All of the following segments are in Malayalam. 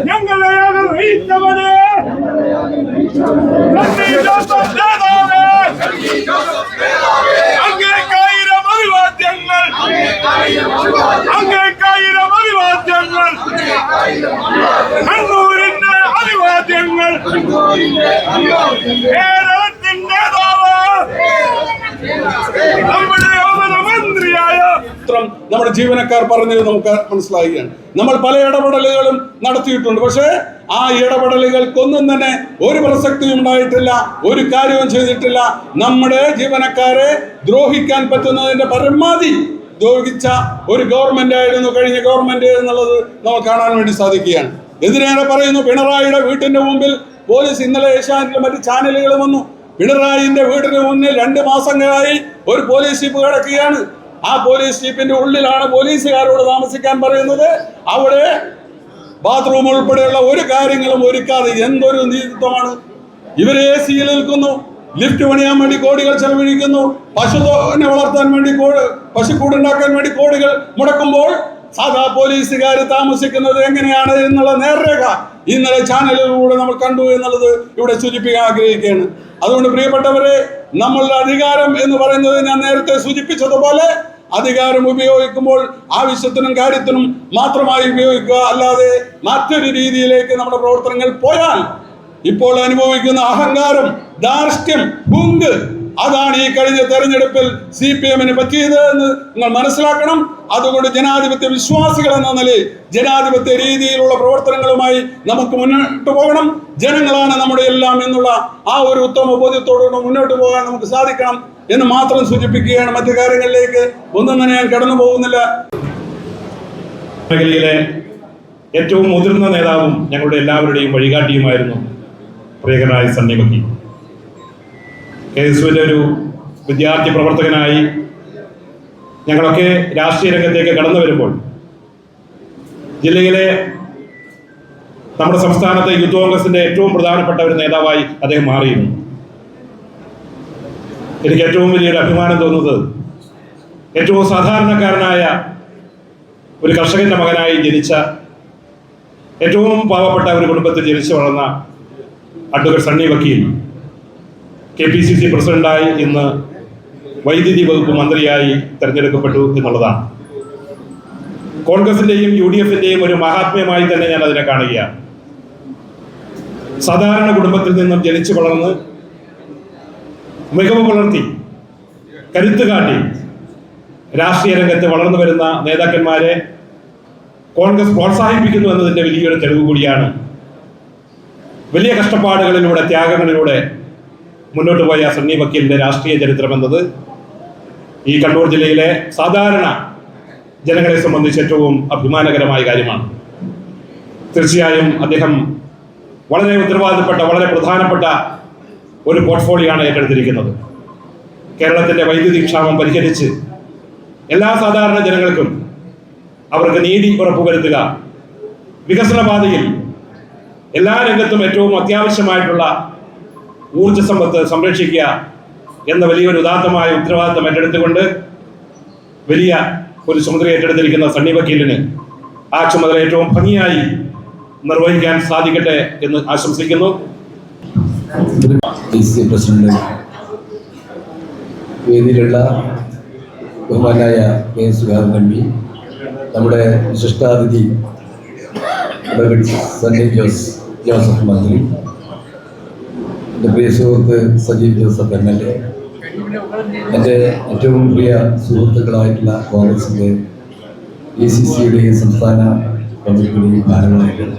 ഞങ്ങളെ അറിയിച്ചവനെ അങ്ങേക്കായിരം അഭിവാദ്യങ്ങൾ, അങ്ങേക്കായിരം അഭിവാദ്യങ്ങൾ, കണ്ണൂരിന്റെ അഭിവാദ്യങ്ങൾ, കേരളത്തിന്റെ നേതാവ് നമ്മുടെ മന്ത്രിയായ നമ്മുടെ ജീവനക്കാർ പറഞ്ഞത് നമുക്ക് മനസ്സിലാവുകയാണ്. നമ്മൾ പല ഇടപെടലുകളും നടത്തിയിട്ടുണ്ട്. പക്ഷേ ആ ഇടപെടലുകൾക്കൊന്നും തന്നെ ഒരു പ്രസക്തിയും ഉണ്ടായിട്ടില്ല, ഒരു കാര്യവും ചെയ്തിട്ടില്ല. നമ്മുടെ ജീവനക്കാരെ ദ്രോഹിക്കാൻ പറ്റുന്നതിന്റെ പരമാവധി ദ്രോഹിച്ച ഒരു ഗവൺമെന്റ് ആയിരുന്നു കഴിഞ്ഞ ഗവൺമെന്റ് എന്നുള്ളത് നമുക്ക് കാണാൻ വേണ്ടി സാധിക്കുകയാണ്. എന്തിനേറെ പറയുന്നു, പിണറായിയുടെ വീട്ടിന്റെ മുമ്പിൽ പോലീസ് ഇന്നലെ ഏഷ്യാനെറ്റിലും മറ്റ് ചാനലുകളും വന്നു. പിണറായിന്റെ വീടിന് മുന്നിൽ 2 മാസങ്ങളായി ഒരു പോലീസ് ജീപ്പ് കിടക്കുകയാണ്. ആ പോലീസ് ജീപ്പിന്റെ ഉള്ളിലാണ് പോലീസുകാരോട് താമസിക്കാൻ പറയുന്നത്. അവിടെ ബാത്റൂം ഉൾപ്പെടെയുള്ള ഒരു കാര്യങ്ങളും ഒരുക്കാതെ എന്തൊരു നീതിത്വമാണ്! ഇവരെ AC-യിൽ നിൽക്കുന്നു, ലിഫ്റ്റ് പണിയാൻ വേണ്ടി കോടികൾ ചെലവഴിക്കുന്നു, പശുവിനെ വളർത്താൻ വേണ്ടി പശുക്കൂടുണ്ടാക്കാൻ വേണ്ടി കോടികൾ മുടക്കുമ്പോൾ സാധാ പോലീസുകാർ താമസിക്കുന്നത് എങ്ങനെയാണ് എന്നുള്ള നേർരേഖ ഇന്നലെ ചാനലിലൂടെ നമ്മൾ കണ്ടു എന്നുള്ളത് ഇവിടെ സൂചിപ്പിക്കാൻ ആഗ്രഹിക്കുകയാണ്. അതുകൊണ്ട് പ്രിയപ്പെട്ടവരെ, നമ്മളുടെ അധികാരം എന്ന് പറയുന്നത് ഞാൻ നേരത്തെ സൂചിപ്പിച്ചതുപോലെ അധികാരം ഉപയോഗിക്കുമ്പോൾ ആവശ്യത്തിനും കാര്യത്തിനും മാത്രമായി ഉപയോഗിക്കുക, അല്ലാതെ മറ്റൊരു രീതിയിലേക്ക് നമ്മുടെ പ്രവർത്തനങ്ങൾ പോയാൽ ഇപ്പോൾ അനുഭവിക്കുന്ന അഹങ്കാരം, ധാർഷ്ട്യം, ഹുങ്ക്, അതാണ് ഈ കഴിഞ്ഞ തെരഞ്ഞെടുപ്പിൽ CPM-ന് പറ്റിയത് എന്ന് നിങ്ങൾ മനസ്സിലാക്കണം. അതുകൊണ്ട് ജനാധിപത്യ വിശ്വാസികൾ എന്ന നിലയിൽ ജനാധിപത്യ രീതിയിലുള്ള പ്രവർത്തനങ്ങളുമായി നമുക്ക് മുന്നോട്ട് പോകണം. ജനങ്ങളാണ് നമ്മുടെ എല്ലാം എന്നുള്ള ആ ഒരു ഉത്തമ ബോധ്യത്തോടുകൂടി മുന്നോട്ട് പോകാൻ നമുക്ക് സാധിക്കണം എന്ന് മാത്രം സൂചിപ്പിക്കുകയാണ്. മറ്റു കാര്യങ്ങളിലേക്ക് ഒന്നും തന്നെ ഞാൻ കടന്നു പോകുന്നില്ല. മേഖലയിലെ ഏറ്റവും മുതിർന്ന നേതാവും ഞങ്ങളുടെ എല്ലാവരുടെയും വഴികാട്ടിയുമായിരുന്നു പ്രിയങ്കരനായ സണ്ണി വക്കീൽ. KSUവിൻ്റെ ഒരു വിദ്യാർത്ഥി പ്രവർത്തകനായി ഞങ്ങളൊക്കെ രാഷ്ട്രീയ രംഗത്തേക്ക് കടന്നു വരുമ്പോൾ ജില്ലയിലെ നമ്മുടെ സംസ്ഥാനത്തെ യൂത്ത് കോൺഗ്രസിന്റെ ഏറ്റവും പ്രധാനപ്പെട്ട ഒരു നേതാവായി അദ്ദേഹം മാറിയിരുന്നു. എനിക്ക് ഏറ്റവും വലിയൊരു അഭിമാനം തോന്നുന്നത് ഏറ്റവും സാധാരണക്കാരനായ ഒരു കർഷകന്റെ മകനായി ജനിച്ച, ഏറ്റവും പാവപ്പെട്ട ഒരു കുടുംബത്തിൽ ജനിച്ചു വളർന്ന അഡ്വക്കേറ്റ് സണ്ണി വക്കീൽ KPCC പ്രസിഡന്റായി ഇന്ന് വൈദ്യുതി വകുപ്പ് മന്ത്രിയായി തെരഞ്ഞെടുക്കപ്പെട്ടു എന്നുള്ളതാണ്. കോൺഗ്രസിന്റെയും UDF-ന്റെയും ഒരു മഹാത്മ്യമായി തന്നെ ഞാൻ അതിനെ കാണുകയാണ്. സാധാരണ കുടുംബത്തിൽ നിന്നും ജനിച്ചു വളർന്ന് മികവ് പുലർത്തി കരുത്ത് കാട്ടി രാഷ്ട്രീയ രംഗത്ത് വളർന്നു വരുന്ന നേതാക്കന്മാരെ കോൺഗ്രസ് പ്രോത്സാഹിപ്പിക്കുന്നു എന്നതിന്റെ വലിയൊരു തെളിവ് കൂടിയാണ്. വലിയ കഷ്ടപ്പാടുകളിലൂടെ, ത്യാഗങ്ങളിലൂടെ മുന്നോട്ട് പോയ സണ്ണി വക്കീലിന്റെ രാഷ്ട്രീയ ചരിത്രം എന്നത് ഈ കണ്ണൂർ ജില്ലയിലെ സാധാരണ ജനങ്ങളെ സംബന്ധിച്ച് ഏറ്റവും അഭിമാനകരമായ കാര്യമാണ്. തീർച്ചയായും അദ്ദേഹം വളരെ ഉത്തരവാദിത്തപ്പെട്ട, വളരെ പ്രധാനപ്പെട്ട ഒരു പോർട്ട്ഫോളിയോയാണ് ഏറ്റെടുത്തിരിക്കുന്നത്. കേരളത്തിന്റെ വൈദ്യുതി ക്ഷാമം പരിഹരിച്ച് എല്ലാ സാധാരണ ജനങ്ങൾക്കും അവർക്ക് നീതി ഉറപ്പുവരുത്തുക, വികസന പാതയിൽ എല്ലാ രംഗത്തും ഏറ്റവും അത്യാവശ്യമായിട്ടുള്ള ഊർജ്ജ സമ്പത്ത് സംരക്ഷിക്കുക എന്ന വലിയൊരു ഉദാത്തമായ ഉത്തരവാദിത്തം ഏറ്റെടുത്തുകൊണ്ട് വലിയ ഒരു ചുമതല ഏറ്റെടുത്തിരിക്കുന്ന സണ്ണി വക്കീലിന് ആ ചുമതല ഏറ്റവും ഭംഗിയായി നിർവഹിക്കാൻ സാധിക്കട്ടെ എന്ന് ആശംസിക്കുന്നു. പ്രസിഡന്റ്, വേദിയിലുള്ള ബഹുമാനായ KSUകാരൻ MP, നമ്മുടെ വിശിഷ്ടാതിഥി സണ്ണി ജോസഫ് മന്ത്രി, എൻ്റെ പ്രിയ സുഹൃത്ത് സജീവ് ജോസഫ് MLA, എൻ്റെ ഏറ്റവും പ്രിയ സുഹൃത്തുക്കളായിട്ടുള്ള കോൺഗ്രസിൻ്റെ ACC-യുടെയും സംസ്ഥാന കമ്മിറ്റിയുടെയും ഭാരവാഹികൾ,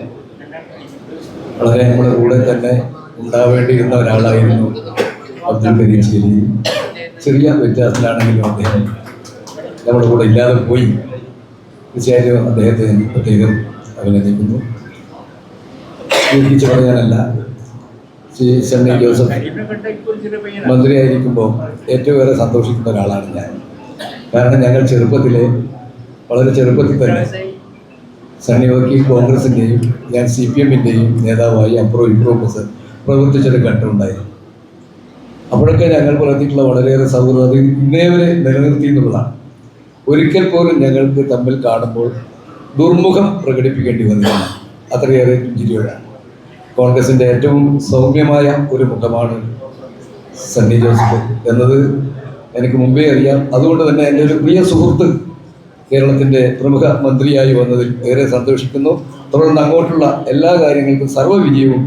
വളരെ നമ്മുടെ കൂടെ തന്നെ ഉണ്ടാവേണ്ടിയിരുന്ന ഒരാളായിരുന്നു അബ്ദുൽ കരീം ശേരി. ചെറിയ വ്യത്യാസത്തിലാണെങ്കിലും അദ്ദേഹം നമ്മുടെ കൂടെ ഇല്ലാതെ പോയി. തീർച്ചയായും അദ്ദേഹത്തെ പ്രത്യേകം അഭിനന്ദിക്കുന്നു. സൂചിപ്പിച്ചു പറയാനല്ല, സണ്ണി ജോസഫ് മന്ത്രിയായിരിക്കുമ്പോൾ ഏറ്റവും ഏറെ സന്തോഷിക്കുന്ന ഒരാളാണ് ഞാൻ. കാരണം ഞങ്ങൾ വളരെ ചെറുപ്പത്തിൽ തന്നെ സണ്ണി വക്കീൽ കോൺഗ്രസിൻ്റെയും ഞാൻ CPM-ൻ്റെയും നേതാവായി അപ്പുറവും ഇപ്പുറവും പ്രവർത്തിച്ചൊരു ഘട്ടമുണ്ടായിരുന്നു. അപ്പോഴൊക്കെ ഞങ്ങൾ പുലർത്തിയിട്ടുള്ള വളരെയേറെ സൗഹൃദം അത് ഇന്നേ വരെ നിലനിർത്തി എന്നുള്ളതാണ്. ഒരിക്കൽ പോലും ഞങ്ങൾക്ക് തമ്മിൽ കാണുമ്പോൾ ദുർമുഖം പ്രകടിപ്പിക്കേണ്ടി വന്നതാണ്. അത്രയേറെ പുഞ്ചിരിയോടാണ്. കോൺഗ്രസിൻ്റെ ഏറ്റവും സൗമ്യമായ ഒരു മുഖമാണ് സണ്ണി ജോസഫ് എന്നത് എനിക്ക് മുമ്പേ അറിയാം. അതുകൊണ്ട് തന്നെ എൻ്റെ ഒരു പ്രിയ സുഹൃത്ത് കേരളത്തിൻ്റെ പ്രമുഖ മന്ത്രിയായി വന്നതിൽ ഏറെ സന്തോഷിക്കുന്നു. തുടർന്ന് അങ്ങോട്ടുള്ള എല്ലാ കാര്യങ്ങൾക്കും സർവ്വവിജയവും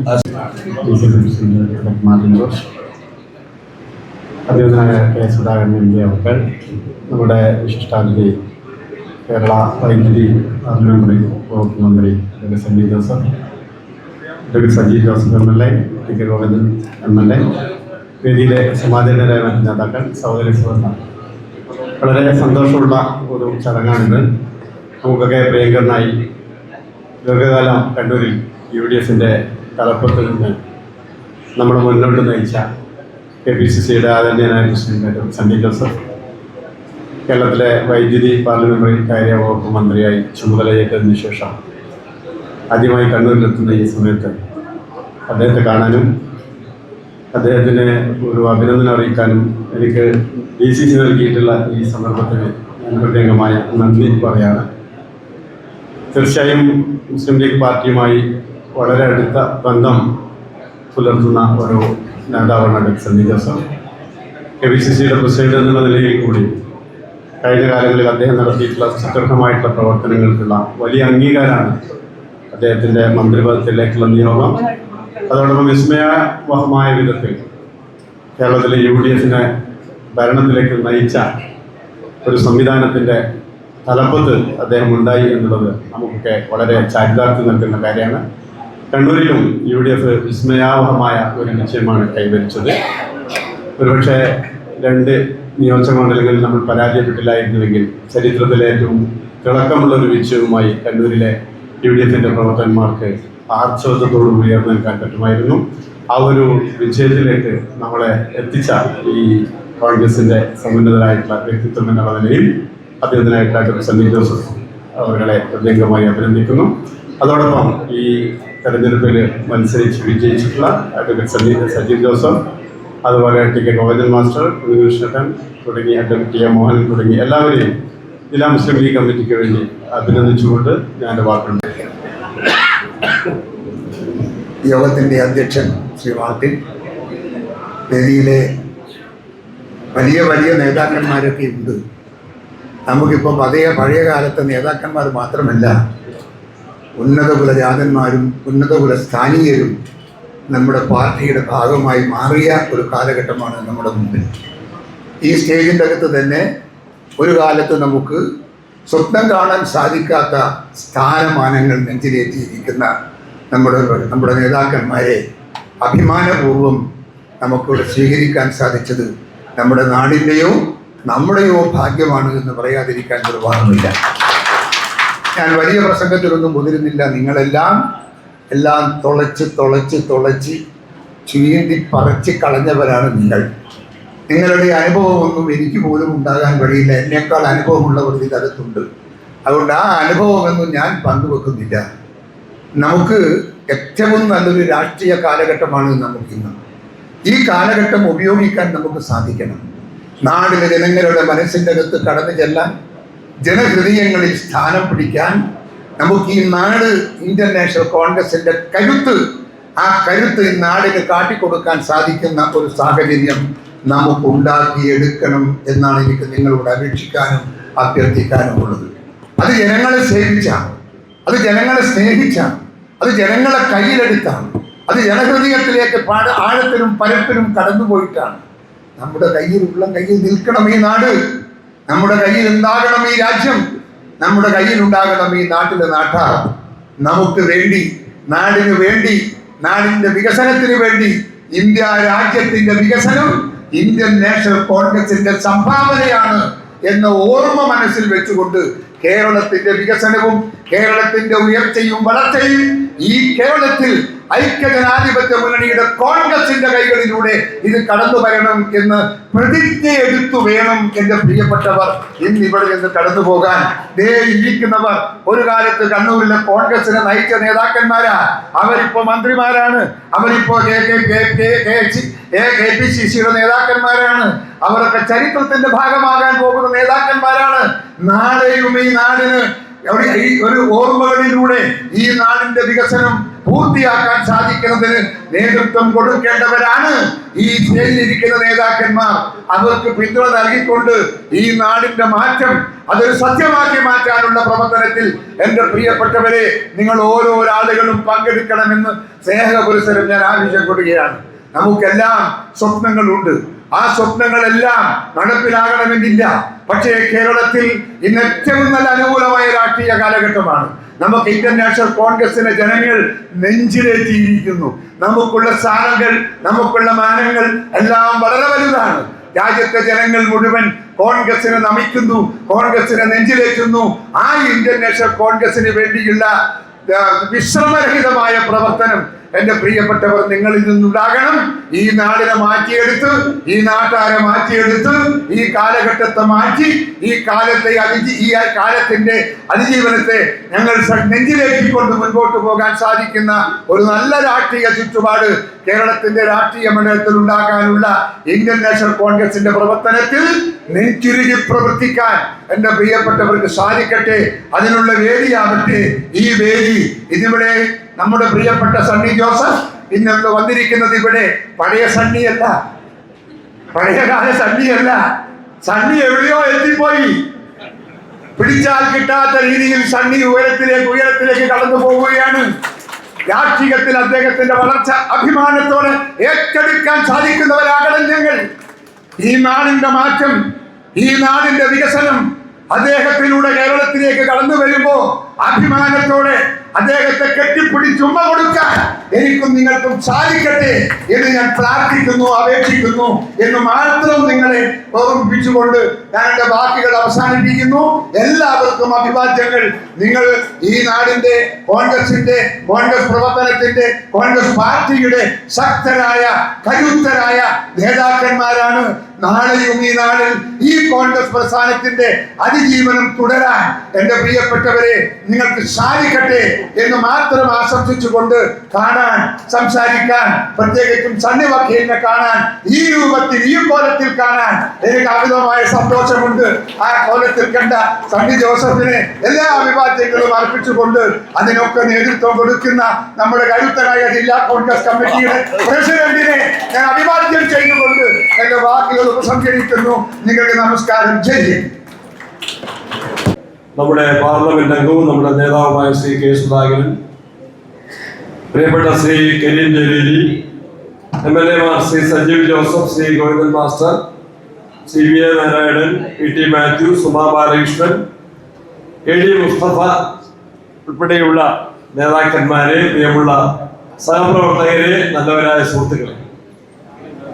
അധ്യക്ഷനായ കെ സുധാകരൻ എം പി അവർ, നമ്മുടെ വിശിഷ്ടാതിഥി കേരള വൈദ്യുതി മന്ത്രി വകുപ്പ് മന്ത്രി Sunny Joseph, Saji Joseph MLA, T K Govindan MLA, വേദിയിലെ സമാധാനരായ മറ്റ് നേതാക്കൾ, സഹോദരി സുഹൃത്തുക്കൾ, വളരെ സന്തോഷമുള്ള ഒരു ചടങ്ങാണിത്. നമുക്കൊക്കെ പ്രിയങ്കരനായി ദീർഘകാലം കണ്ണൂരിൽ UDF-ൻ്റെ തലപ്പത്തിൽ നിന്ന് നമ്മൾ മുന്നോട്ട് നയിച്ച KPCC-യുടെ ആദരണീയനായ പ്രസിഡന്റ് സണ്ണി ജോസഫ് കേരളത്തിലെ വൈദ്യുതി പാർലമെന്ററി കാര്യ വകുപ്പ് മന്ത്രിയായി ചുമതലയേറ്റതിന് ശേഷം ആദ്യമായി കണ്ണൂരിലെത്തുന്ന ഈ സമയത്ത് അദ്ദേഹത്തെ കാണാനും അദ്ദേഹത്തിന് ഒരു അഭിനന്ദനം അറിയിക്കാനും എനിക്ക് DCC നൽകിയിട്ടുള്ള ഈ സന്ദർഭത്തിന് ഞാൻ ഹൃദയംഗമായ നന്ദി പറയാണ്. തീർച്ചയായും മുസ്ലിം ലീഗ് പാർട്ടിയുമായി വളരെ അടുത്ത ബന്ധം പുലർത്തുന്ന ഒരു നേതാവാണ് സണ്ണി ജോസഫ്. KPCC-യുടെ പ്രസിഡന്റ് എന്നുള്ള നിലയിൽ കൂടി കഴിഞ്ഞ കാലങ്ങളിൽ അദ്ദേഹം നടത്തിയിട്ടുള്ള സുദീർഘമായിട്ടുള്ള പ്രവർത്തനങ്ങൾക്കുള്ള വലിയ അംഗീകാരമാണ് അദ്ദേഹത്തിൻ്റെ മന്ത്രിപദത്തിലേക്കുള്ള നിയോഗം. അതോടൊപ്പം വിസ്മയാവഹമായ വിധത്തിൽ കേരളത്തിലെ UDF-നെ ഭരണത്തിലേക്ക് നയിച്ച ഒരു സംവിധാനത്തിൻ്റെ തലപ്പത്ത് അദ്ദേഹം ഉണ്ടായി എന്നുള്ളത് നമുക്കൊക്കെ വളരെ ചാരിതാർത്ഥ്യം നൽകുന്ന കാര്യമാണ്. കണ്ണൂരിലും UDF വിസ്മയാവഹമായ ഒരു നിശ്ചയമാണ് കൈവരിച്ചത്. ഒരുപക്ഷെ 2 നിയോജകമണ്ഡലങ്ങളിൽ നമ്മൾ പരാജയപ്പെട്ടില്ലായിരുന്നുവെങ്കിൽ ചരിത്രത്തിലെ ഏറ്റവും തിളക്കമുള്ള ഒരു വിജയവുമായി കണ്ണൂരിലെ UDF-ൻ്റെ പ്രവർത്തകന്മാർക്ക് ആർച്ചവത്തോടു ഉയർന്നു നിൽക്കാൻ പറ്റുമായിരുന്നു. ആ ഒരു വിജയത്തിലേക്ക് നമ്മളെ എത്തിച്ച ഈ കോൺഗ്രസിൻ്റെ സമുന്നതരായിട്ടുള്ള വ്യക്തിത്വം എന്നുള്ള നിലയിൽ അദ്ദേഹത്തിനായിട്ടുള്ള സണ്ണി ജോസഫ് അവരുടെ ഹൃദയംഗമായി അഭിനന്ദിക്കുന്നു. അതോടൊപ്പം ഈ തെരഞ്ഞെടുപ്പിൽ മത്സരിച്ച് വിജയിച്ചിട്ടുള്ള അഡ്വക്കേറ്റ് സജി ജോസഫ്, അതുപോലെ T K Govindan master, Krishnan തുടങ്ങി അഡ്വക്കേറ്റ് ടി എ മോഹൻ തുടങ്ങി എല്ലാവരെയും ജില്ലാ മുസ്ലിം ലീഗ് കമ്മിറ്റിക്ക് വേണ്ടി അഭിനന്ദിച്ചുകൊണ്ട് ഞാൻ എൻ്റെ വാക്കുണ്ട്. യോഗത്തിൻ്റെ അധ്യക്ഷൻ ശ്രീ മാർട്ടിൻ, വേദിയിലെ വലിയ വലിയ നേതാക്കന്മാരൊക്കെ ഉണ്ട്. നമുക്കിപ്പോൾ പഴയ കാലത്തെ നേതാക്കന്മാർ മാത്രമല്ല, ഉന്നതകുല ജാതന്മാരും ഉന്നതകുല സ്ഥാനീയരും നമ്മുടെ പാർട്ടിയുടെ ഭാഗമായി മാറിയ ഒരു കാലഘട്ടമാണ് നമ്മുടെ മുമ്പിൽ. ഈ സ്റ്റേജിൻ്റെ അകത്ത് തന്നെ ഒരു കാലത്ത് നമുക്ക് സ്വപ്നം കാണാൻ സാധിക്കാത്ത സ്ഥാനമാനങ്ങൾ നെഞ്ചിലേറ്റിയിരിക്കുന്ന നമ്മുടെ നേതാക്കന്മാരെ അഭിമാനപൂർവ്വം നമുക്കിവിടെ സ്വീകരിക്കാൻ സാധിച്ചത് നമ്മുടെ നാടിൻ്റെയോ നമ്മുടെയോ ഭാഗ്യമാണ് എന്ന് പറയാതിരിക്കാൻ നിർവാഹമില്ല. ഞാൻ വലിയ പ്രസംഗത്തിലൊന്നും മുതിരുന്നില്ല. നിങ്ങളെല്ലാം തുളച്ച് ചീന്തി പറിച്ച് കളഞ്ഞവരാണ് നിങ്ങളുടെ അനുഭവമൊന്നും എനിക്ക് പോലും ഉണ്ടാകാൻ വഴിയില്ല. എന്നേക്കാൾ അനുഭവമുള്ളവർ ഇതിനകത്തുണ്ട്. അതുകൊണ്ട് ആ അനുഭവമൊന്നും ഞാൻ പങ്കുവെക്കുന്നില്ല. നമുക്ക് ഏറ്റവും നല്ലൊരു രാഷ്ട്രീയ കാലഘട്ടമാണ് നമുക്കിന്ന്. ഈ കാലഘട്ടം ഉപയോഗിക്കാൻ നമുക്ക് സാധിക്കണം. നാടിലെ ജനങ്ങളുടെ മനസ്സിൻ്റെ അകത്ത് കടന്നു ചെല്ലാൻ, ജനഹൃദയങ്ങളിൽ സ്ഥാനം പിടിക്കാൻ നമുക്ക് ഈ നാട് ഇന്ത്യൻ നാഷണൽ കോൺഗ്രസിൻ്റെ ആ കരുത്ത് ഈ നാടിന് കാട്ടിക്കൊടുക്കാൻ സാധിക്കുന്ന ഒരു സാഹചര്യം നമുക്ക് ഉണ്ടാക്കിയെടുക്കണം എന്നാണ് എനിക്ക് നിങ്ങളോട് അപേക്ഷിക്കാനും അഭ്യർത്ഥിക്കാനും ഉള്ളത്. അത് ജനങ്ങളെ സേവിച്ചാണ്, അത് ജനങ്ങളെ സ്നേഹിച്ചാണ്, അത് ജനങ്ങളെ കയ്യിലെടുത്താണ്, അത് ജനഹൃദയത്തിലേക്ക് ആഴത്തിലും പരപ്പിലും കടന്നുപോയിട്ടാണ്. നമ്മുടെ ഉള്ളം കയ്യിൽ നിൽക്കണം ഈ നാട്, നമ്മുടെ കയ്യിൽ ഉണ്ടാകണം ഈ രാജ്യം, നമ്മുടെ കയ്യിൽ ഉണ്ടാകണം ഈ നാട്ടിലെ നാട്ടാർ. നമുക്ക് വേണ്ടി, നാടിന് വേണ്ടി, നാടിൻ്റെ വികസനത്തിന് വേണ്ടി, ഇന്ത്യ രാജ്യത്തിൻ്റെ വികസനം ഇന്ത്യൻ നാഷണൽ കോൺഗ്രസിന്റെ സംഭാവനയാണ് എന്ന ഓർമ്മ മനസ്സിൽ വെച്ചുകൊണ്ട് കേരളത്തിന്റെ വികസനവും കേരളത്തിന്റെ ഉയർച്ചയും വളർച്ചയും ഈ കേരളത്തിൽ ഐക്യജനാധിപത്യ മുന്നണിയുടെ കോൺഗ്രസിന്റെ കൈകളിലൂടെ ഇത് കടന്നു വരണം എന്ന് പ്രതിജ്ഞയെടുത്തു വേണം എന്റെ പ്രിയപ്പെട്ടവർ ഇന്ന് ഇവിടെ നിന്ന് കടന്നു പോകാൻ. ദേ ഇരിക്കുന്നവർ ഒരു കാലത്ത് കണ്ണൂരിലെ കോൺഗ്രസിനെ നയിച്ച നേതാക്കന്മാരാ. അവരിപ്പോ മന്ത്രിമാരാണ്, അവരിപ്പോ KPCCയുടെ നേതാക്കന്മാരാണ്, അവരൊക്കെ ചരിത്രത്തിന്റെ ഭാഗമാകാൻ പോകുന്ന നേതാക്കന്മാരാണ്. നാളെയും ഈ നാടിന് ഒരു ഓർമ്മകളിലൂടെ ഈ നാടിന്റെ വികസനം പൂർത്തിയാക്കാൻ സാധിക്കുന്നതിന് നേതൃത്വം കൊടുക്കേണ്ടവരാണ് ഈ സ്റ്റേജിലിരിക്കുന്ന നേതാക്കന്മാർ. അവർക്ക് പിന്തുണ നൽകിക്കൊണ്ട് ഈ നാടിന്റെ മാറ്റം അതൊരു സത്യമാക്കി മാറ്റാനുള്ള പ്രവർത്തനത്തിൽ എന്റെ പ്രിയപ്പെട്ടവരെ നിങ്ങൾ ഓരോ ആളുകളും പങ്കെടുക്കണമെന്ന് സ്നേഹപുരസരം ഞാൻ ആവശ്യപ്പെടുകയാണ്. നമുക്കെല്ലാം സ്വപ്നങ്ങളുണ്ട്, ആ സ്വപ്നങ്ങളെല്ലാം നടപ്പിലാകണമെന്നില്ല. പക്ഷേ കേരളത്തിൽ ഇന്ന് ഏറ്റവും നല്ല അനുകൂലമായ രാഷ്ട്രീയ കാലഘട്ടമാണ്. നമുക്ക് ഇന്ത്യൻ നാഷണൽ കോൺഗ്രസിനെ ജനങ്ങൾ നെഞ്ചിലേറ്റിയിരിക്കുന്നു. നമുക്കുള്ള സ്ഥാനങ്ങൾ, നമുക്കുള്ള മാനങ്ങൾ എല്ലാം വളരെ വലുതാണ്. രാജ്യത്തെ ജനങ്ങൾ മുഴുവൻ കോൺഗ്രസിനെ നമിക്കുന്നു, കോൺഗ്രസിനെ നെഞ്ചിലേറ്റുന്നു. ആ ഇന്ത്യൻ നാഷണൽ കോൺഗ്രസിന് വേണ്ടിയുള്ള വിശ്രമരഹിതമായ പ്രവർത്തനം എന്റെ പ്രിയപ്പെട്ടവർ നിങ്ങളിൽ നിന്നുണ്ടാകണം. ഈ നാടിനെ മാറ്റിയെടുത്ത്, ഈ നാട്ടാരെ മാറ്റിയെടുത്ത്, ഈ കാലഘട്ടത്തെ മാറ്റി, ഈ കാലത്തിന്റെ അതിജീവനത്തെ ഞങ്ങൾ നെഞ്ചിലേക്കിക്കൊണ്ട് മുൻപോട്ട് പോകാൻ സാധിക്കുന്ന ഒരു നല്ല രാഷ്ട്രീയ ചുറ്റുപാട് കേരളത്തിന്റെ രാഷ്ട്രീയ മണ്ഡലത്തിൽ ഉണ്ടാക്കാനുള്ള ഇന്ത്യൻ നാഷണൽ കോൺഗ്രസിന്റെ പ്രവർത്തനത്തിൽ നെഞ്ചുരുകി പ്രവർത്തിക്കാൻ എന്റെ പ്രിയപ്പെട്ടവർക്ക് സാധിക്കട്ടെ. അതിനുള്ള വേദിയാവട്ടെ ഈ വേദി. ഇതിവിടെ നമ്മുടെ പ്രിയപ്പെട്ട സണ്ണി ജോസഫ് ഇന്ന് വന്നിരിക്കുന്നത് ഇവിടെ പഴയ സണ്ണിയല്ല, പഴയകാല സണ്ണിയല്ല. സണ്ണി എവിടെയോ എത്തിപ്പോയി. പിടിച്ചാൽ കിട്ടാത്ത രീതിയിൽ സണ്ണി ഉയരത്തിലേക്ക് കടന്നു പോവുകയാണ്. രാഷ്ട്രീയത്തിൽ അദ്ദേഹത്തിന്റെ വളർച്ച അഭിമാനത്തോടെ ഏറ്റെടുക്കാൻ സാധിക്കുന്നവരാകണം ഞങ്ങൾ. ഈ നാടിന്റെ മാറ്റം, ഈ നാടിന്റെ വികസനം അദ്ദേഹത്തിലൂടെ കേരളത്തിലേക്ക് കടന്നു വരുമ്പോ അഭിമാനത്തോടെ അദ്ദേഹത്തെ കെട്ടിപ്പിടിച്ചുമ്മ കൊടുക്കാൻ എനിക്കും നിങ്ങൾക്കും സാധിക്കട്ടെ എന്ന് ഞാൻ പ്രാർത്ഥിക്കുന്നു, അപേക്ഷിക്കുന്നു എന്ന് മാത്രം നിങ്ങളെ ഓർമ്മിപ്പിച്ചുകൊണ്ട് ഞാൻ എന്റെ വാക്കുകൾ അവസാനിപ്പിക്കുന്നു. എല്ലാവർക്കും അഭിവാദ്യങ്ങൾ. നിങ്ങൾ ഈ നാടിന്റെ കോൺഗ്രസ് പ്രവർത്തനത്തിന്റെ, കോൺഗ്രസ് പാർട്ടിയുടെ ശക്തരായ കരുത്തരായ നേതാക്കന്മാരാണ്. നാളെയും ഈ നാളിൽ ഈ കോൺഗ്രസ് പ്രസ്ഥാനത്തിന്റെ അതിജീവനം തുടരാൻ എന്റെ പ്രിയപ്പെട്ടവരെ നിങ്ങൾക്ക് സാധിക്കട്ടെ എന്ന് മാത്രം ആശംസിച്ചുകൊണ്ട് കാണാൻ, സംസാരിക്കാൻ, പ്രത്യേകിച്ചും സണ്ണി വക്കീലിനെ കാണാൻ, ഈ രൂപത്തിൽ, ഈ കോലത്തിൽ കാണാൻ എനിക്ക് അമിതമായ സന്തോഷമുണ്ട്. ആ കോലത്തിൽ കണ്ട സണ്ണി ജോസഫിനെ എല്ലാ അഭിവാദ്യങ്ങളും അർപ്പിച്ചുകൊണ്ട് അതിനൊക്കെ നേതൃത്വം കൊടുക്കുന്ന നമ്മുടെ കരുത്തരായ ജില്ലാ കോൺഗ്രസ് കമ്മിറ്റിയുടെ പ്രസിഡന്റിനെ ഞാൻ അഭിവാദ്യം ചെയ്തുകൊണ്ട് എന്റെ വാക്കുകൾ ഉപസംഹരിക്കുന്നു. നിങ്ങൾക്ക് നമസ്കാരം. ജയ്. നമ്മുടെ പാർലമെന്റ് അംഗവും നമ്മുടെ നേതാവുമായ ശ്രീ കെ സുധാകരൻ, പ്രിയപ്പെട്ട ശ്രീ കരീം ജലീലി, MLA-മാർ Shri Sajeev Joseph, Shri Govindan master, Shri V. A. Narayanan, PT Mathew, Suma Balakrishnan, AD Mustafa ഉൾപ്പെടെയുള്ള നേതാക്കന്മാരെ, പ്രിയമുള്ള സഹപ്രവർത്തകരെ, നല്ലവരായ സുഹൃത്തുക്കളെ,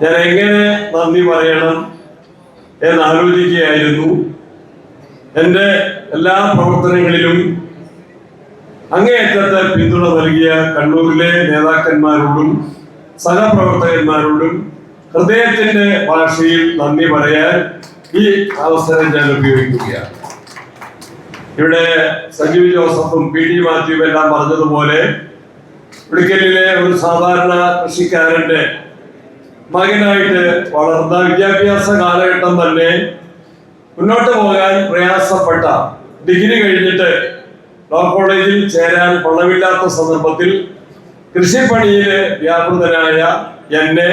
ഞാൻ എങ്ങനെ നന്ദി പറയണം എന്നാലോചിക്കുകയായിരുന്നു. എൻ്റെ എല്ലാ പ്രവർത്തനങ്ങളിലും അങ്ങേയറ്റത്തെ പിന്തുണ നൽകിയ കണ്ണൂരിലെ നേതാക്കന്മാരോടും സഹപ്രവർത്തകന്മാരോടും ഹൃദയത്തിന്റെ ഭാഷയിൽ നന്ദി പറയാൻ ഈ അവസരം ഞാൻ ഉപയോഗിക്കുകയാണ്. ഇവിടെ സജീവ് ജോസഫും PT മാത്യുവും എല്ലാം പറഞ്ഞതുപോലെ പുളിക്കലിലെ ഒരു സാധാരണ കൃഷിക്കാരന്റെ മകനായിട്ട് വളർന്ന, വിദ്യാഭ്യാസ കാലഘട്ടം തന്നെ മുന്നോട്ട് പോകാൻ പ്രയാസപ്പെട്ട, ഡിഗ്രി കഴിഞ്ഞിട്ട് ലോ കോളേജിൽ ചേരാൻ പണമില്ലാത്ത സന്ദർഭത്തിൽ കൃഷിപ്പണിയിൽ വ്യാപൃതനായ എന്നെ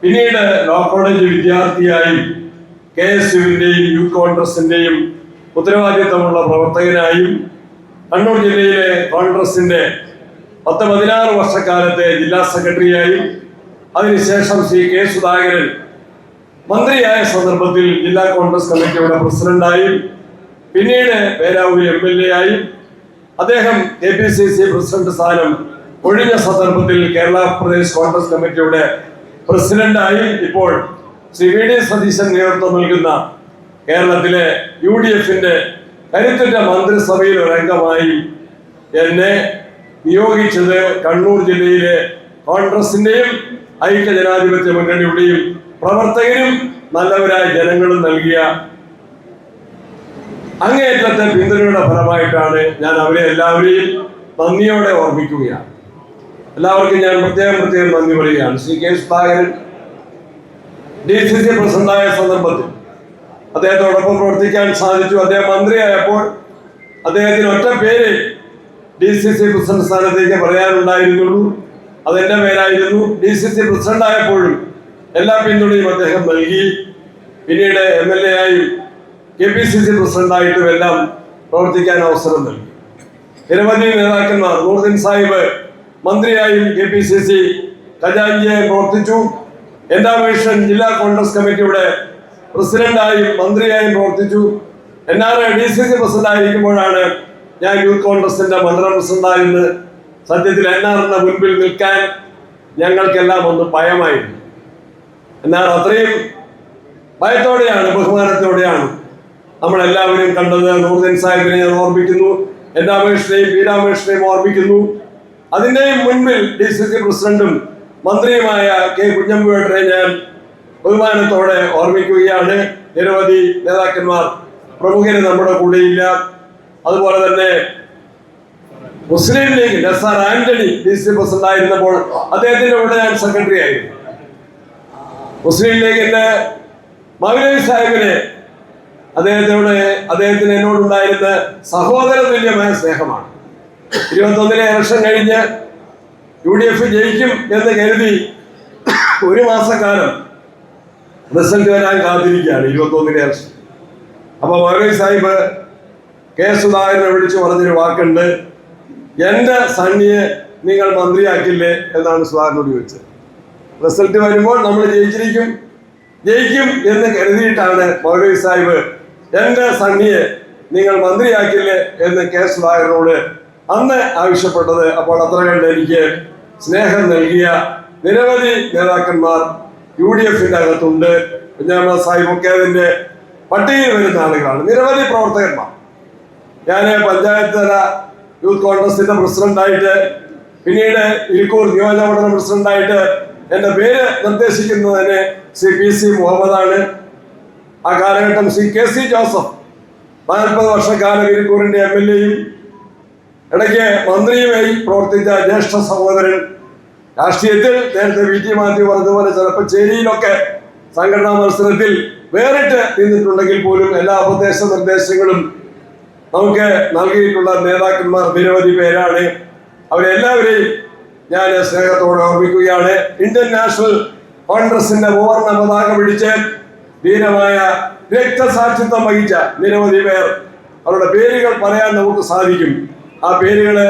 പിന്നീട് ലോ കോളേജ് വിദ്യാർത്ഥിയായി KSUവിന്റെയും യൂത്ത് കോൺഗ്രസിന്റെയും ഉത്തരവാദിത്തമുള്ള പ്രവർത്തകനായും കണ്ണൂർ ജില്ലയിലെ കോൺഗ്രസിന്റെ 10-16 വർഷക്കാലത്തെ ജില്ലാ സെക്രട്ടറിയായും അതിനുശേഷം ശ്രീ കെ സുധാകരൻ മന്ത്രിയായ സന്ദർഭത്തിൽ ജില്ലാ കോൺഗ്രസ് കമ്മിറ്റിയുടെ പ്രസിഡന്റായും പിന്നീട് പേരാവൂർ MLA ആയും അദ്ദേഹം KPCC പ്രസിഡന്റ് സ്ഥാനം ഒഴിഞ്ഞ സന്ദർഭത്തിൽ കേരള പ്രദേശ് കോൺഗ്രസ് കമ്മിറ്റിയുടെ പ്രസിഡന്റായും ഇപ്പോൾ ശ്രീ VD സതീശൻ നേതൃത്വം നൽകുന്ന കേരളത്തിലെ UDFന്റെ കരുത്തുറ്റ മന്ത്രിസഭയിൽ ഒരു അംഗമായി എന്നെ നിയോഗിച്ചത് കണ്ണൂർ ജില്ലയിലെ കോൺഗ്രസിന്റെയും ഐക്യ ജനാധിപത്യ മുന്നണിയുടെയും പ്രവർത്തകരും നല്ലവരായ ജനങ്ങളും നൽകിയ അങ്ങേയറ്റത്തെ പിന്തുണയുടെ ഫലമായിട്ടാണ് ഞാൻ അവരെ എല്ലാവരെയും നന്ദിയോടെ ഓർമ്മിക്കുകയാണ്. എല്ലാവർക്കും ഞാൻ പ്രത്യേകം നന്ദി പറയുകയാണ്. ശ്രീ കെ സുധാകരൻ DCC പ്രസിഡന്റായ സന്ദർഭത്തിൽ അദ്ദേഹത്തോടൊപ്പം പ്രവർത്തിക്കാൻ സാധിച്ചു. അദ്ദേഹം മന്ത്രിയായപ്പോൾ അദ്ദേഹത്തിന് ഒറ്റ പേര് DCC പ്രസിഡന്റ് സ്ഥാനത്തേക്ക് പറയാനുണ്ടായിരുന്നുള്ളൂ, അതെന്റെ പേരായിരുന്നു. DCC പ്രസിഡന്റ് ആയപ്പോഴും എല്ലാ പിന്തുണയും അദ്ദേഹം നൽകി. പിന്നീട് MLA ആയും KPCC പ്രസിഡന്റായിട്ടും എല്ലാം പ്രവർത്തിക്കാൻ അവസരം നൽകി. നിരവധി നേതാക്കന്മാർ, നൂറുദ്ദീൻ സാഹിബ് മന്ത്രിയായും KPCC ഖജാൻജിയായി പ്രവർത്തിച്ചു. എൻഡാമേഷൻ ജില്ലാ കോൺഗ്രസ് കമ്മിറ്റിയുടെ പ്രസിഡന്റായും മന്ത്രിയായും പ്രവർത്തിച്ചു. NRA DCC പ്രസിഡന്റ് ആയിരിക്കുമ്പോഴാണ് ഞാൻ യൂത്ത് കോൺഗ്രസിന്റെ മണ്ഡലം പ്രസിഡന്റായിരുന്നു. സത്യത്തിൽ NRന്റെ മുൻപിൽ നിൽക്കാൻ ഞങ്ങൾക്കെല്ലാം ഒന്ന് ഭയമായിരുന്നു. എന്നാൽ അത്രയും ഭയത്തോടെയാണ്, ബഹുമാനത്തോടെയാണ് നമ്മളെല്ലാവരും കണ്ടത്. നൂറുദ്ദീൻ സാഹിബിനെ ഞാൻ ഓർമ്മിക്കുന്നു, എൻഡാമേഷനെയും പീരാമേഷനെയും ഓർമ്മിക്കുന്നു. അതിന്റെയും മുൻപിൽ DCC പ്രസിഡന്റും മന്ത്രിയുമായ K. കുഞ്ഞമ്പുവേട്ടനെ ഞാൻ ബഹുമാനത്തോടെ ഓർമ്മിക്കുകയാണ്. നിരവധി നേതാക്കന്മാർ, പ്രമുഖര് നമ്മുടെ കൂടെയില്ല. അതുപോലെ തന്നെ Muslim League SR Antony DCC president ആയിരുന്നപ്പോൾ അദ്ദേഹത്തിന്റെ കൂടെ ഞാൻ സെക്രട്ടറി ആയിരുന്നു. മുസ്ലിം ലീഗിന്റെ മൗലവി സാഹിബിനെ അദ്ദേഹത്തിന് എന്നോടുണ്ടായിരുന്ന സഹോദര തുല്യമായ സ്നേഹമാണ്. 21 ഇലക്ഷൻ കഴിഞ്ഞ് UDF ജയിക്കും എന്ന് കരുതി ഒരു മാസക്കാലം റിസൾട്ട് വരാൻ കാത്തിരിക്കുകയാണ് 21 ഇലക്ഷൻ. അപ്പൊ മൗലവി സാഹിബ് K. സുധാകരനെ വിളിച്ചു പറഞ്ഞൊരു വാക്കുണ്ട്, എന്റെ സണ്ണിയെ നിങ്ങൾ മന്ത്രിയാക്കില്ലേ എന്നാണ് സുധാകരനോട് ചോദിച്ചത്. റിസൾട്ട് വരുമ്പോൾ നമ്മൾ ജയിക്കും എന്ന് കരുതിയിട്ടാണ് മൗലവി സാഹിബ് എന്റെ സണ്ണിയെ നിങ്ങൾ മന്ത്രിയാക്കില്ലേ എന്ന് K. സുധാകരനോട് അന്ന് ആവശ്യപ്പെട്ടത്. അപ്പോൾ അത്ര കണ്ട് എനിക്ക് സ്നേഹം നൽകിയ നിരവധി നേതാക്കന്മാർ UDFന്റെ അകത്തുണ്ട്. കുഞ്ഞാമ സാഹിബൊക്കെ അതിന്റെ പട്ടികയിൽ വരുന്ന ആളുകളാണ്. നിരവധി പ്രവർത്തകന്മാർ. ഞാൻ പഞ്ചായത്ത് തല യൂത്ത് കോൺഗ്രസിന്റെ പ്രസിഡന്റായിട്ട്, പിന്നീട് ഇരിക്കൂർ നിയോജകമണ്ഡലം പ്രസിഡന്റായിട്ട് എന്റെ പേര് നിർദ്ദേശിക്കുന്നതിന് ശ്രീ PC മുഹമ്മദാണ്. ആ കാലഘട്ടം ശ്രീ KC ജോസഫ് 40 വർഷക്കാലം ഇരിക്കൂറിന്റെ MLAയും ഇടയ്ക്ക് മന്ത്രിയുമായി പ്രവർത്തിച്ച ജ്യേഷ്ഠ സഹോദരൻ. രാഷ്ട്രീയത്തിൽ നേരത്തെ VT മാത്യു പറഞ്ഞതുപോലെ ചിലപ്പോൾ ചേരിയിലൊക്കെ സംഘടനാ മത്സരത്തിൽ വേറിട്ട് നിന്നിട്ടുണ്ടെങ്കിൽ പോലും എല്ലാ ഉപദേശ നിർദ്ദേശങ്ങളും നമുക്ക് നൽകിയിട്ടുള്ള നേതാക്കന്മാർ നിരവധി പേരാണ്. അവരെല്ലാവരെയും ഞാൻ സ്നേഹത്തോടെ ഓർമ്മിക്കുകയാണ്. ഇന്ത്യൻ നാഷണൽ കോൺഗ്രസിന്റെ മൂവർണ്ണ പതാക പിടിച്ച് ധീരമായ രക്തസാക്ഷിത്വം വഹിച്ച നിരവധി പേർ, അവരുടെ പേരുകൾ പറയാൻ നമുക്ക് സാധിക്കും. ആ പേരുകള്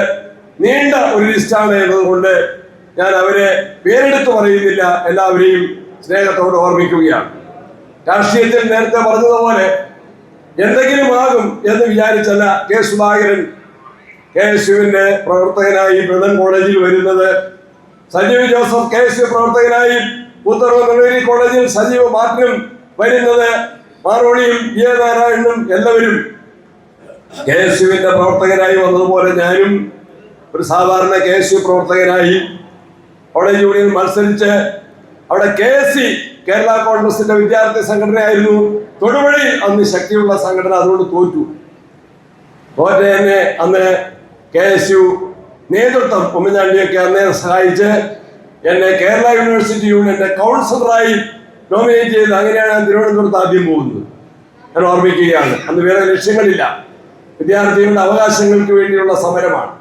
നീണ്ട ഒരു ലിസ്റ്റാണ് എന്നതുകൊണ്ട് ഞാൻ അവരെ പേരെടുത്ത് പറയുന്നില്ല. എല്ലാവരെയും സ്നേഹത്തോടെ ഓർമ്മിക്കുകയാണ്. രാഷ്ട്രീയത്തിൽ നേരത്തെ പറഞ്ഞതുപോലെ എന്തെങ്കിലും ആകും എന്ന് വിചാരിച്ചല്ല K. സുധാകരൻ KSUവിന്റെ പ്രവർത്തകനായി ബ്രദൻ കോളേജിൽ വരുന്നത്. സജീവ് ജോസഫ് KSU പ്രവർത്തകനായി ഉത്തരവ് കോളേജിൽ സജീവ് മാർട്ടിനും വരുന്നത്. മാറോളിയും നാരായണനും എല്ലാവരും KSUവിന്റെ പ്രവർത്തകരായി വന്നതുപോലെ ഞാനും ഒരു സാധാരണ KSU പ്രവർത്തകനായി കോളേജ് യൂണിയൻ മത്സരിച്ച് അവിടെ KSC കേരള കോൺഗ്രസിന്റെ വിദ്യാർത്ഥി സംഘടനയായിരുന്നു. തൊടുപുഴയിൽ അന്ന് ശക്തിയുള്ള സംഘടന, അതുകൊണ്ട് തോറ്റു. തന്നെ അന്ന് KSU നേതൃത്വം ഉമ്മൻചാണ്ടിയൊക്കെ അന്നേ സഹായിച്ച് എന്നെ കേരള യൂണിവേഴ്സിറ്റി യൂണിയന്റെ കൗൺസിലറായി നോമിനേറ്റ് ചെയ്ത്, അങ്ങനെയാണ് ഞാൻ തിരുവനന്തപുരത്ത് ആദ്യം പോകുന്നത്. ഞാൻ ഓർമ്മിക്കുകയാണ്. അന്ന് വേറെ ലക്ഷ്യങ്ങളില്ല, വിദ്യാർത്ഥികളുടെ അവകാശങ്ങൾക്ക് വേണ്ടിയുള്ള സമരമാണ്.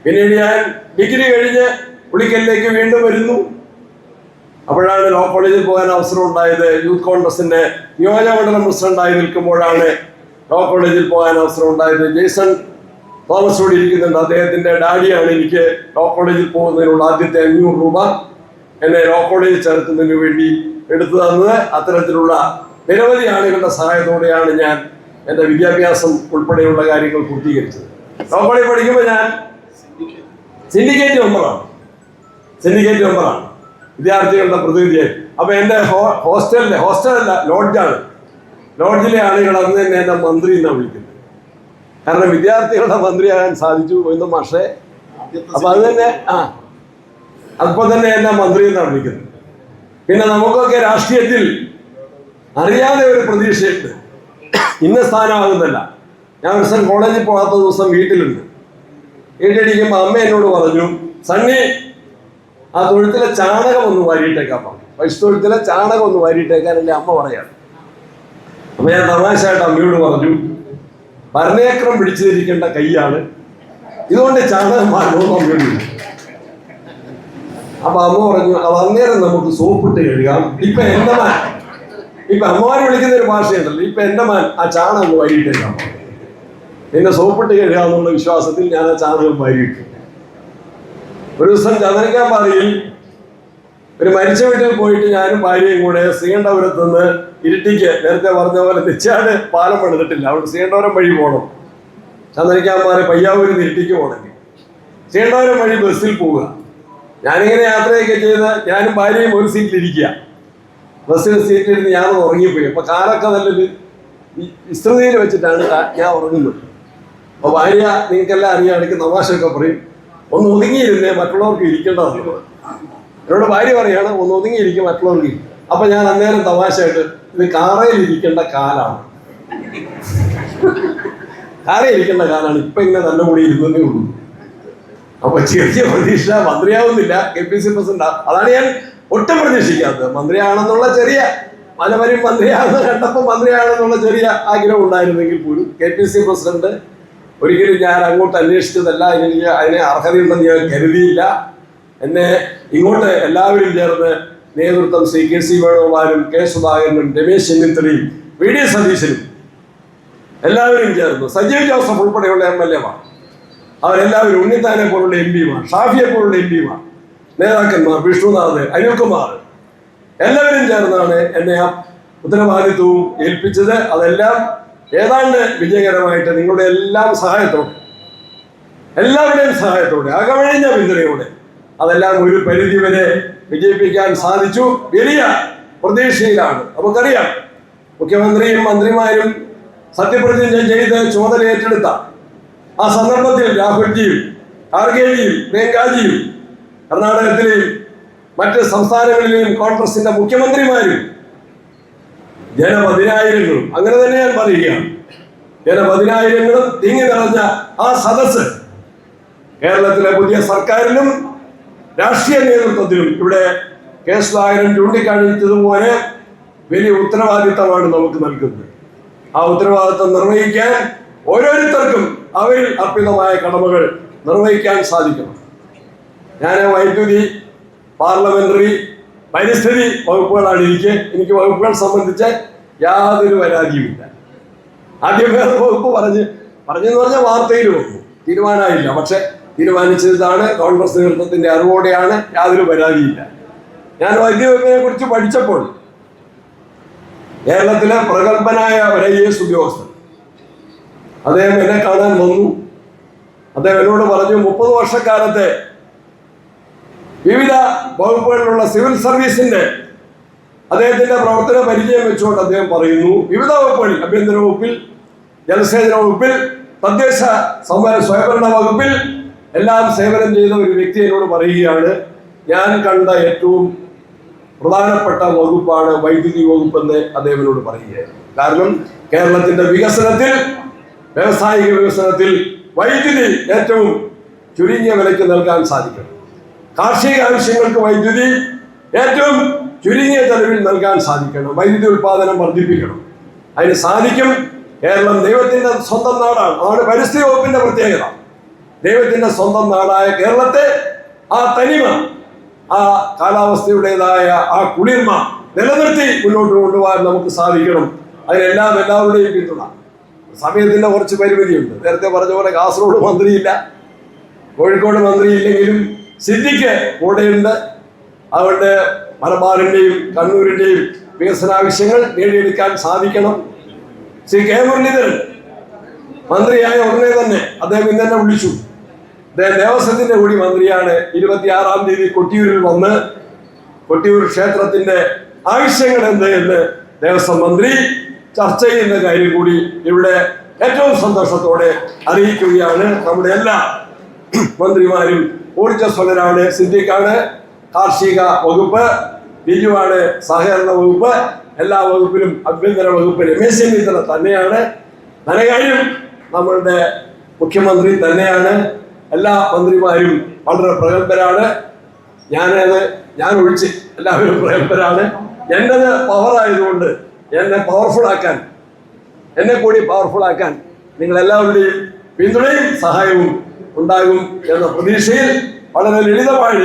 പിന്നീട് ഞാൻ ഡിഗ്രി കഴിഞ്ഞ് പുളിക്കലിലേക്ക് വീണ്ടും വരുന്നു. അപ്പോഴാണ് ലോ കോളേജിൽ പോകാൻ അവസരം ഉണ്ടായത്. യൂത്ത് കോൺഗ്രസിന്റെ നിയോജകമണ്ഡലം പ്രസിഡന്റായി നിൽക്കുമ്പോഴാണ് ലോ കോളേജിൽ പോകാൻ അവസരം ഉണ്ടായത്. ജെയ്സൺ തോമസ് കൂടി ഇരിക്കുന്നുണ്ട്. അദ്ദേഹത്തിന്റെ ഡാഡിയാണ് എനിക്ക് ലോ കോളേജിൽ പോകുന്നതിനുള്ള ആദ്യത്തെ 500 രൂപ എന്നെ ലോ കോളേജിൽ ചേർക്കുന്നതിന് വേണ്ടി എടുത്തു തന്നത്. അത്തരത്തിലുള്ള നിരവധി ആളുകളുടെ സഹായത്തോടെയാണ് ഞാൻ എൻ്റെ വിദ്യാഭ്യാസം ഉൾപ്പെടെയുള്ള കാര്യങ്ങൾ പൂർത്തീകരിച്ചത്. ലോ കോളേജിൽ പഠിക്കുമ്പോൾ ഞാൻ സിൻഡിക്കേറ്റ് മെമ്പറാണ് വിദ്യാർത്ഥികളുടെ പ്രതിനിധിയായി. അപ്പൊ എൻ്റെ ഹോസ്റ്റലല്ല ലോഡ്ജാണ്. ലോഡ്ജിലെ ആളുകൾ അന്ന് തന്നെ എന്നെ മന്ത്രി എന്നാണ് വിളിക്കുന്നത്. കാരണം വിദ്യാർത്ഥികളുടെ മന്ത്രിയാകാൻ സാധിച്ചു എന്ന്. പക്ഷേ അപ്പൊ അത് തന്നെ അപ്പൊ തന്നെ എന്നെ മന്ത്രി എന്നാണ് വിളിക്കുന്നത്. പിന്നെ നമുക്കൊക്കെ രാഷ്ട്രീയത്തിൽ അറിയാതെ ഒരു പ്രതീക്ഷയുണ്ട്, ഇന്ന സ്ഥാനമാകുന്നല്ല. ഞാൻ ഒരു ദിവസം കോളേജിൽ പോകാത്ത ദിവസം വീട്ടിലുണ്ട്. വീട്ടിലിരിക്കുമ്പോൾ അമ്മ എന്നോട് പറഞ്ഞു, സണ്ണി ആ തൊഴുത്തിലെ ചാണകം ഒന്ന് വാരിയിട്ടേക്കാൻ പറഞ്ഞു. പശുത്തൊഴുത്തിലെ ചാണകം ഒന്ന് വാരിയിട്ടേക്കാൻ എൻ്റെ അമ്മ പറയാണ്. അപ്പൊ ഞാൻ തമാശയായിട്ട് അമ്മയോട് പറഞ്ഞു, ഭരണേക്രം പിടിച്ചിരിക്കേണ്ട കൈയാണ്, ഇതുകൊണ്ട് ചാണകം മാറണമെന്ന് അമ്മയോട്. അപ്പൊ അമ്മ പറഞ്ഞു, അത് അന്നേരം നമുക്ക് സോപ്പിട്ട് കഴുകാം. ഇപ്പൊ എന്റെ മാൻ, ഇപ്പൊ അമ്മമാര് വിളിക്കുന്ന ഒരു ഭാഷയുണ്ടല്ലോ, ഇപ്പൊ എന്റെ മാൻ ആ ചാണകം വാരിയിട്ടേക്കാം. എന്നെ സോപ്പിട്ട് കഴുകാമെന്നുള്ള വിശ്വാസത്തിൽ ഞാൻ ആ ചാണകം വാരിയിട്ടു. ഒരു ദിവസം ചന്ദ്രക്കാപ്പാറയിൽ ഒരു മരിച്ച വീട്ടിൽ പോയിട്ട് ഞാനും ഭാര്യയും കൂടെ ശ്രീകണ്ഠപുരത്ത് നിന്ന് ഇരിട്ടിക്ക്, നേരത്തെ പറഞ്ഞ പോലെ നെച്ചാട് പാലം പണിതിട്ടില്ല, അവിടെ ശ്രീകണ്ഠപുരം വഴി പോകണം. ചന്ദ്രക്കാപ്പാറ പയ്യാവൂരിൽ ഇരിട്ടിക്ക് പോകണമെങ്കിൽ ശ്രീകണ്ഠപുരം വഴി ബസ്സിൽ പോവുക. ഞാനിങ്ങനെ യാത്രയൊക്കെ ചെയ്ത് ഞാനും ഭാര്യയും ഒരു സീറ്റിലിരിക്കുക. ബസ്സിൽ സീറ്റിലിരുന്ന് ഞാനൊന്ന് ഉറങ്ങിപ്പോയി. അപ്പൊ കാലൊക്കെ നല്ലൊരു വിസ്തൃതിയിൽ വെച്ചിട്ടാണ് ഞാൻ ഉറങ്ങുന്നത്. അപ്പൊ ഭാര്യ, നിങ്ങൾക്കെല്ലാം അറിയാണെങ്കിൽ തമാശയൊക്കെ പറയും, ഒന്ന് ഒതുങ്ങിയിരുന്നേ മറ്റുള്ളവർക്ക് ഇരിക്കേണ്ടതാണ്. എന്നോട് ഭാര്യ പറയാണ്, ഒന്ന് ഒതുങ്ങിയിരിക്കും മറ്റുള്ളവർക്ക്. അപ്പൊ ഞാൻ അന്നേരം തമാശയായിട്ട്, ഇത് കാറയിൽ ഇരിക്കേണ്ട കാലാണ്, കാറയിൽ ഇരിക്കേണ്ട കാലാണ്, ഇപ്പൊ ഇങ്ങനെ നല്ല കൂടി ഇരുന്നേ ഉള്ളൂ. അപ്പൊ ചെറിയ പ്രതീക്ഷ, മന്ത്രിയാവുന്നില്ല, KPC പ്രസിഡന്റ്. അതാണ് ഞാൻ ഒട്ടും പ്രതീക്ഷിക്കാത്തത്. മന്ത്രിയാണെന്നുള്ള ചെറിയ പലവരും മന്ത്രിയാണെന്ന് കണ്ടപ്പോൾ മന്ത്രിയാണെന്നുള്ള ചെറിയ ആഗ്രഹം ഉണ്ടായിരുന്നെങ്കിൽ പോലും KPC പ്രസിഡന്റ് ഒരിക്കലും ഞാൻ അങ്ങോട്ട് അന്വേഷിച്ചതല്ല. എനിക്ക് അതിനെ അർഹതയുണ്ടെന്ന് ഞാൻ കരുതിയില്ല. എന്നെ ഇങ്ങോട്ട് എല്ലാവരും ചേർന്ന് നേതൃത്വം ശ്രീ KC വേണുഗോപാലും K സുധാകരനും രമേശ് ചെന്നിത്തലയും VD സതീശനും എല്ലാവരും ചേർന്ന്, സജീവ് ജോസഫ് ഉൾപ്പെടെയുള്ള MLA-മാർ, അവരെല്ലാവരും, ഉണ്ണിത്താനെ പോലുള്ള MP-മാർ, ഷാഫിയെ പോലുള്ള MP-മാർ, നേതാക്കന്മാർ, വിഷ്ണുനാഥ്, അനിൽകുമാർ, എല്ലാവരും ചേർന്നാണ് എന്നെ ആ ഉത്തരവാദിത്വവും ഏൽപ്പിച്ചത്. അതെല്ലാം ഏതാണ്ട് വിജയകരമായിട്ട് നിങ്ങളുടെ എല്ലാം സഹായത്തോടെ, എല്ലാവരുടെയും സഹായത്തോടെ, അകമഴിഞ്ഞ പിന്തുണയോടെ അതെല്ലാം ഒരു പരിധി വരെ വിജയിപ്പിക്കാൻ സാധിച്ചു. വലിയ പ്രതീക്ഷയിലാണ്. നമുക്കറിയാം, മുഖ്യമന്ത്രിയും മന്ത്രിമാരും സത്യപ്രതിജ്ഞ ചെയ്ത് ചുമതല ഏറ്റെടുത്ത ആ സന്ദർഭത്തിൽ രാഹുൽജിയും ഖാർഗെജിയും പ്രിയങ്കാജിയും കർണാടകത്തിലെയും മറ്റ് സംസ്ഥാനങ്ങളിലെയും കോൺഗ്രസിന്റെ മുഖ്യമന്ത്രിമാരും ജനപതിനായിരങ്ങളും, അങ്ങനെ തന്നെ ഞാൻ പറയുകയാണ്, ജനപതിനായിരങ്ങളും തിങ്ങി നിറഞ്ഞ ആ സദസ്സ് കേരളത്തിലെ പുതിയ സർക്കാരിലും രാഷ്ട്രീയ നേതൃത്വത്തിലും ഇവിടെ K സുധാകരൻ ചൂണ്ടിക്കാണിച്ചതുപോലെ വലിയ ഉത്തരവാദിത്തമാണ് നമുക്ക് നൽകുന്നത്. ആ ഉത്തരവാദിത്തം നിർവഹിക്കാൻ ഓരോരുത്തർക്കും അവരിൽ അർപ്പിതമായ കടമകൾ നിർവഹിക്കാൻ സാധിക്കണം. ഞാൻ വൈദ്യുതി, പാർലമെന്ററി, പരിസ്ഥിതി വകുപ്പുകളാണ് എനിക്ക് വകുപ്പുകൾ സംബന്ധിച്ച് യാതൊരു പരാതിയുമില്ല. ആദ്യം വേറെ വകുപ്പ് പറഞ്ഞെന്ന് പറഞ്ഞാൽ വാർത്തയിൽ വന്നു, തീരുമാനമായില്ല. പക്ഷെ തീരുമാനിച്ചതാണ് കോൺഗ്രസ് നേതൃത്വത്തിന്റെ അറിവോടെയാണ്, യാതൊരു പരാതിയില്ല. ഞാൻ വൈദ്യുതി വകുപ്പിനെ കുറിച്ച് പഠിച്ചപ്പോൾ കേരളത്തിലെ പ്രഗത്ഭനായ ഒരു IAS ഉദ്യോഗസ്ഥൻ അദ്ദേഹം എന്നെ കാണാൻ വന്നു. അദ്ദേഹം എന്നോട് പറഞ്ഞു, 30 വർഷക്കാലത്തെ വിവിധ വകുപ്പുകളിലുള്ള സിവിൽ സർവീസിന്റെ അദ്ദേഹത്തിന്റെ പ്രവർത്തന പരിചയം വെച്ചുകൊണ്ട് അദ്ദേഹം പറയുന്നു, വിവിധ വകുപ്പുകളിൽ, ആഭ്യന്തര വകുപ്പിൽ, ജലസേചന വകുപ്പിൽ, തദ്ദേശ സ്വയംഭരണ വകുപ്പിൽ എല്ലാം സേവനം ചെയ്ത ഒരു വ്യക്തി എന്നോട് പറയുകയാണ്, ഞാൻ കണ്ട ഏറ്റവും പ്രധാനപ്പെട്ട വകുപ്പാണ് വൈദ്യുതി വകുപ്പെന്ന് അദ്ദേഹം എന്നോട് പറയുകയായിരുന്നു. കാരണം കേരളത്തിന്റെ വികസനത്തിൽ, വ്യാവസായിക വികസനത്തിൽ വൈദ്യുതി ഏറ്റവും ചുരുങ്ങിയ വിലയ്ക്ക് നൽകാൻ സാധിക്കണം. കാർഷിക ആവശ്യങ്ങൾക്ക് വൈദ്യുതി ഏറ്റവും ചുരുങ്ങിയ ചെലവിൽ നൽകാൻ സാധിക്കണം. വൈദ്യുതി ഉൽപാദനം വർദ്ധിപ്പിക്കണം. അതിന് സാധിക്കും. കേരളം ദൈവത്തിന്റെ സ്വന്തം നാടാണ്. ആണ് പരിസ്ഥിതി വകുപ്പിന്റെ പ്രത്യേകത. ദൈവത്തിന്റെ സ്വന്തം നാടായ കേരളത്തെ ആ തനിമ, ആ കാലാവസ്ഥയുടേതായ ആ കുളിർമ നിലനിർത്തി മുന്നോട്ട് കൊണ്ടുപോകാൻ നമുക്ക് സാധിക്കണം. അതിനെല്ലാം എല്ലാവരുടെയും പിന്തുണ. സമയത്തിന്റെ കുറച്ച് പരിമിതിയുണ്ട്. നേരത്തെ പറഞ്ഞ പോലെ കാസർഗോഡ് മന്ത്രിയില്ല, കോഴിക്കോട് മന്ത്രിയില്ലെങ്കിലും സിദ്ദിഖ് കൂടെയുണ്ട്. അതുകൊണ്ട് മലബാറിന്റെയും കണ്ണൂരിന്റെയും വികസനാവശ്യങ്ങൾ നേടിയെടുക്കാൻ സാധിക്കണം. ശ്രീ K മുരളീധരൻ മന്ത്രിയായ ഉടനെ തന്നെ അദ്ദേഹം ഇന്ന് തന്നെ വിളിച്ചു. അദ്ദേഹം ദേവസ്വത്തിന്റെ കൂടി മന്ത്രിയാണ്. 26-ാം തീയതി കൊട്ടിയൂരിൽ വന്ന് കൊട്ടിയൂർ ക്ഷേത്രത്തിന്റെ ആവശ്യങ്ങൾ എന്ത് എന്ന് ദേവസ്വം മന്ത്രി ചർച്ച ചെയ്യുന്ന കാര്യം കൂടി ഇവിടെ ഏറ്റവും സന്തോഷത്തോടെ അറിയിക്കുകയാണ്. നമ്മുടെ എല്ലാ മന്ത്രിമാരും ഊർജ്ജസ്വലരാണ്. സിദ്ദിഖാണ് കാർഷിക വകുപ്പ്, ബിജുവാണ് സഹകരണ വകുപ്പ്, എല്ലാ വകുപ്പിലും ആഭ്യന്തര വകുപ്പ് രമേശ് ചെന്നിത്തല തന്നെയാണ്, ധനകാര്യം നമ്മളുടെ മുഖ്യമന്ത്രി തന്നെയാണ്. എല്ലാ മന്ത്രിമാരും വളരെ പ്രഗത്ഭരാണ്. ഞാൻ ഒഴിച്ച് എല്ലാവരും പ്രഗത്ഭരാണ്. എൻ്റെത് പവറായതുകൊണ്ട് എന്നെ കൂടി പവർഫുൾ ആക്കാൻ നിങ്ങളെല്ലാവരുടെയും പിന്തുണയും സഹായവും ഉണ്ടാകും എന്ന പ്രതീക്ഷയിൽ വളരെ ലളിതമായി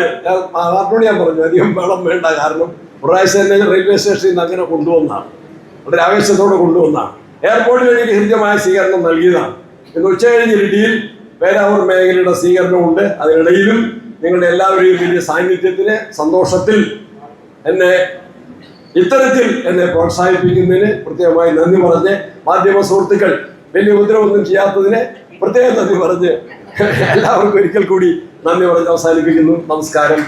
ഞാൻ പറഞ്ഞു അധികം വെള്ളം വേണ്ട. കാരണം പ്രാവശ്യം തന്നെ റെയിൽവേ സ്റ്റേഷനിൽ നിന്ന് അങ്ങനെ കൊണ്ടുവന്നാണ്, വളരെ ആവേശത്തോടെ കൊണ്ടുവന്നാണ്. എയർപോർട്ടിൽ എനിക്ക് ഹൃദ്യമായ സ്വീകരണം നൽകിയതാണ്. ഇന്ന് ഉച്ചകഴിഞ്ഞ് ഇടുക്കിയിൽ പേരാവൂർ മേഖലയുടെ സ്വീകരണമുണ്ട്. അതിനിടയിലും നിങ്ങളുടെ എല്ലാവരെയും വലിയ സാന്നിധ്യത്തിന് സന്തോഷത്തിൽ ഇത്തരത്തിൽ എന്നെ പ്രോത്സാഹിപ്പിക്കുന്നതിന് പ്രത്യേകമായി നന്ദി പറഞ്ഞ്, മാധ്യമ സുഹൃത്തുക്കൾ വലിയ ഉപദ്രവമൊന്നും ചെയ്യാത്തതിന് പ്രത്യേകം നന്ദി പറഞ്ഞ് എല്ലാവർക്കും ഒരിക്കൽ കൂടി നന്ദി പറഞ്ഞ് അവസാനിപ്പിക്കുന്നു. നമസ്കാരം.